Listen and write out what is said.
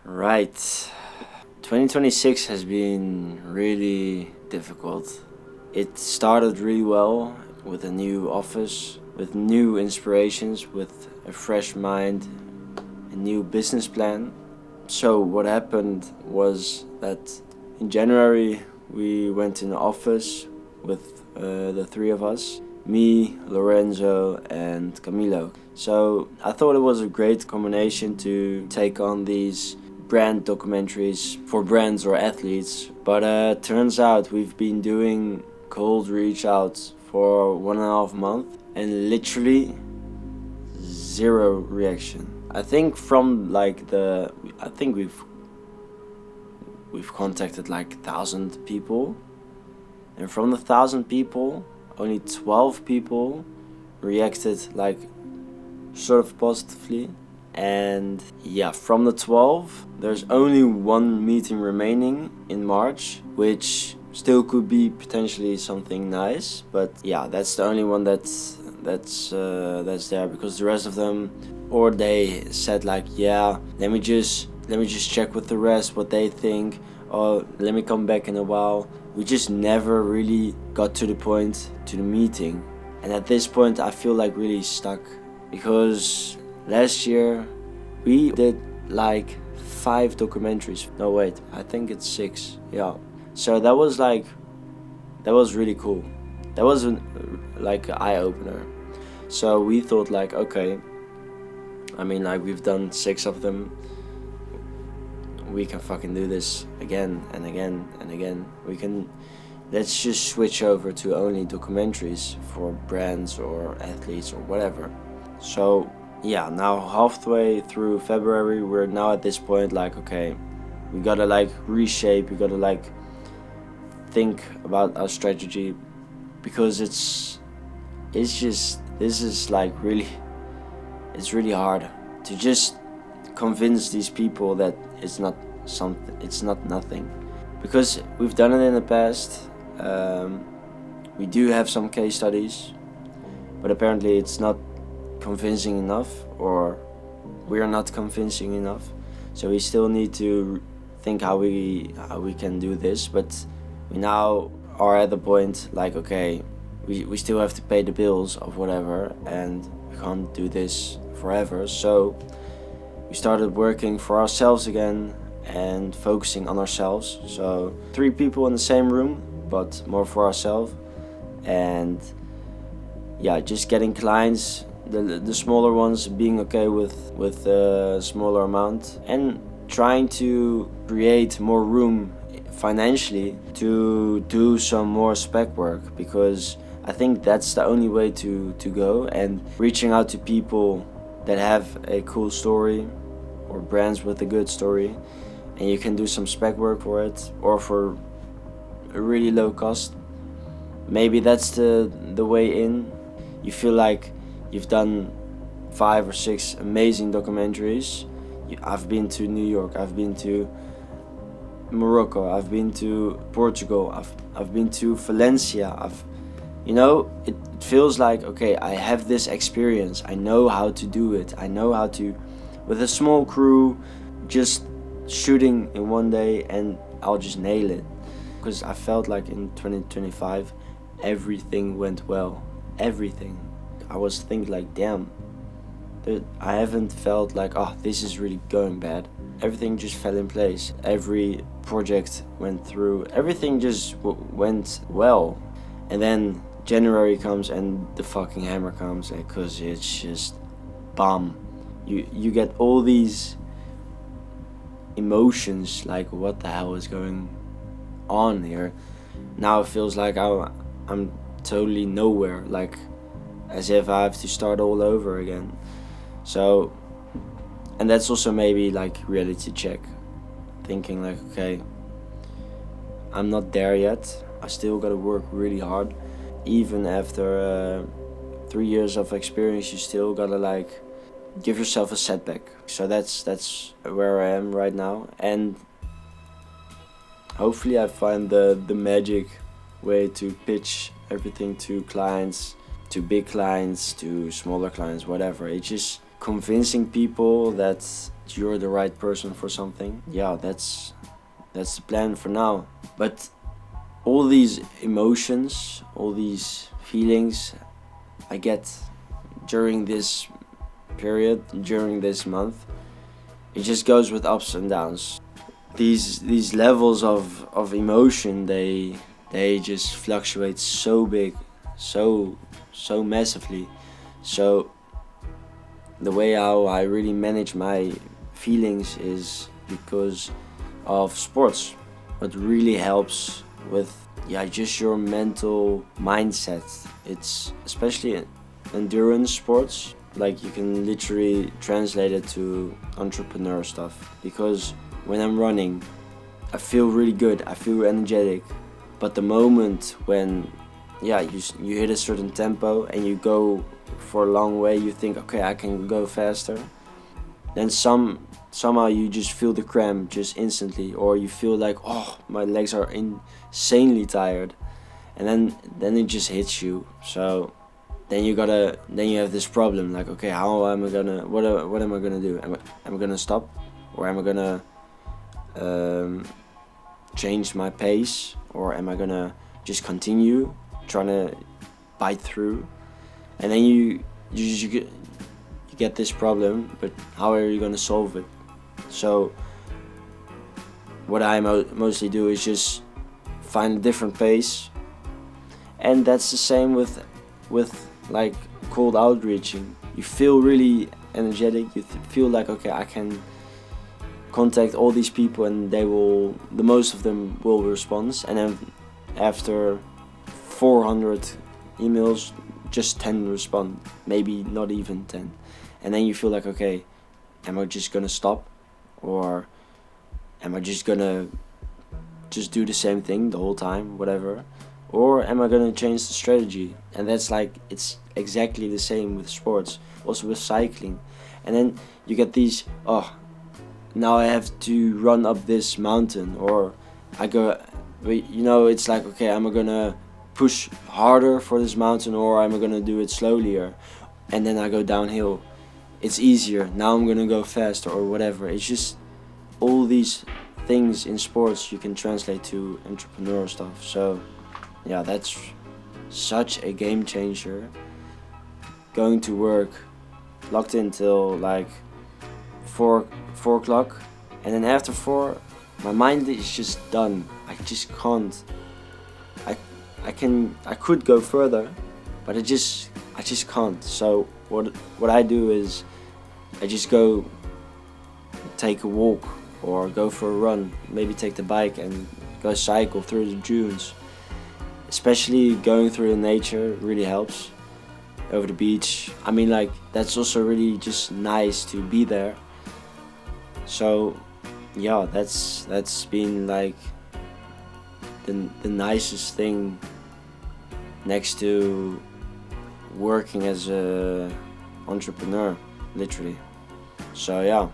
Right. 2026 has been really difficult. It started really well with a new office, with new inspirations, with a fresh mind, a new business plan. So, what happened was that in January we went in the office with the three of us, me, Lorenzo, and Camilo. So, I thought it was a great combination to take on these brand documentaries for brands or athletes, but turns out we've been doing cold reach outs for 1.5 months and literally zero reaction. I think we've contacted like 1,000 people, and from the 1,000 people, only 12 people reacted like sort of positively. And yeah, from the 12, there's only one meeting remaining in March, which still could be potentially something nice. But yeah, that's the only one that's there, because the rest of them, or they said like, yeah, let me just check with the rest what they think, or let me come back in a while. We just never really got to the point to the meeting, and at this point I feel like really stuck, because last year we did like 5 documentaries. No, wait, I think it's 6. Yeah. So that was really cool. That was like an eye opener. So we thought like, okay, I mean, like, we've done 6 of them. We can fucking do this again and again and again. Let's just switch over to only documentaries for brands or athletes or whatever. So yeah, now halfway through February, we're now at this point like, okay, we gotta like reshape, we gotta like think about our strategy, because it's really hard to just convince these people that it's not nothing, because we've done it in the past. We do have some case studies, but apparently it's not convincing enough, or we're not convincing enough. So we still need to think how we can do this. But we now are at the point like, okay, we still have to pay the bills of whatever, and we can't do this forever. So we started working for ourselves again and focusing on ourselves. So 3 people in the same room, but more for ourselves. And yeah, just getting clients, the smaller ones, being okay with a smaller amount, and trying to create more room financially to do some more spec work, because I think that's the only way to go, and reaching out to people that have a cool story or brands with a good story, and you can do some spec work for it, or for a really low cost. Maybe that's the way in. You feel like you've done 5 or 6 amazing documentaries. I've been to New York, I've been to Morocco, I've been to Portugal, I've been to Valencia. It feels like, okay, I have this experience, I know how to do it, I know how to, with a small crew, just shooting in one day, and I'll just nail it. Because I felt like in 2025 everything went well, everything. I was thinking like, damn, I haven't felt like, oh, this is really going bad. Everything just fell in place. Every project went through. Everything just went well. And then January comes and the fucking hammer comes, because it's just bam. You get all these emotions like, what the hell is going on here? Now it feels like I'm totally nowhere, like as if I have to start all over again. So, and that's also maybe like reality check, thinking like, okay, I'm not there yet, I still gotta work really hard. Even after 3 years of experience, you still gotta like give yourself a setback. So that's where I am right now, and hopefully I find the magic way to pitch everything to clients, to big clients, to smaller clients, whatever. It just convincing people that you're the right person for something. Yeah, that's the plan for now. But all these emotions, all these feelings I get during this period, during this month, it just goes with ups and downs. These levels of emotion, they just fluctuate so big, so massively. So the way how I really manage my feelings is because of sports. What really helps with just your mental mindset. It's especially endurance sports. Like, you can literally translate it to entrepreneur stuff, because when I'm running, I feel really good, I feel energetic. But the moment when you hit a certain tempo and you go for a long way, you think, okay, I can go faster, then somehow you just feel the cramp just instantly, or you feel like, oh, my legs are insanely tired, and then it just hits you. So then you have this problem, like, okay, what am I gonna do? Am I gonna stop, or am I gonna change my pace, or am I gonna just continue trying to bite through? And then you get this problem, but how are you gonna solve it? So what I mostly do is just find a different pace, and that's the same with like cold outreaching. You feel really energetic. You feel like, okay, I can contact all these people, and the most of them will respond. And then after 400 emails, just 10 respond, maybe not even 10. And then you feel like, okay, am I just gonna stop, or am I just gonna just do the same thing the whole time, whatever, or am I gonna change the strategy? And that's like, it's exactly the same with sports, also with cycling. And then you get these, oh, now I have to run up this mountain, or it's like, okay, am I gonna push harder for this mountain, or am I gonna do it slowlier? And then I go downhill. It's easier. Now I'm gonna go faster, or whatever. It's just all these things in sports you can translate to entrepreneur stuff. So yeah, that's such a game changer. Going to work locked in till like 4 o'clock, and then after 4, my mind is just done. I just can't. I could go further, but I just can't. So what I do is I just go take a walk, or go for a run, maybe take the bike and go cycle through the dunes. Especially going through the nature really helps. Over the beach, I mean, like, that's also really just nice to be there. So yeah, that's been like the nicest thing next to working as a entrepreneur, literally. So yeah.